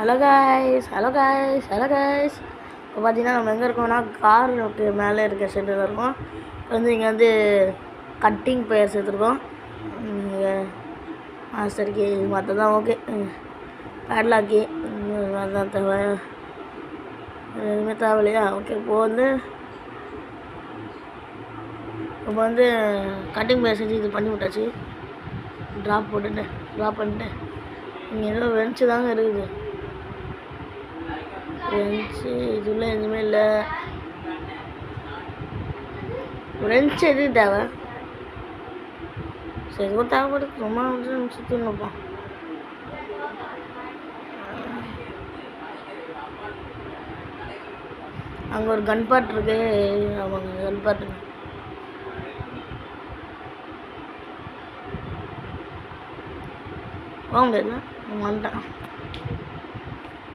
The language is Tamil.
Hello guys. இப்போ பார்த்தீங்கன்னா நம்ம எங்கே இருக்கோம்னா காருக்கு மேலே இருக்க ஷெட்டில் இருக்கோம். இங்கே வந்து கட்டிங் பெயர்ஸ் எடுத்துருக்கோம். இங்கே மாஸ்டருக்கு மற்றதான் ஓகே. பேட்லாக்கி அதுதான் தேவை, எதுவுமே தேவையில்லையா? ஓகே. இப்போ வந்து கட்டிங் பெயர் செஞ்சு இது பண்ணி விட்டாச்சு. ட்ராப் பண்ணிட்டு இங்கே ஏதோ வெஞ்சு தாங்க இருக்குது. ரெஞ்சு இதுல எதுவுமே இல்லை. ரெஞ்சு எதுக்கு தேவை? சரி எதுவும் தேவைப்படுது. ரொம்ப சுற்றி நினைப்போம். அங்கே ஒரு கன் பார்ட் இருக்கு. ஆமாங்க, கன் பார்ட் போக முடியாதுண்ணா. வந்துட்டேன்.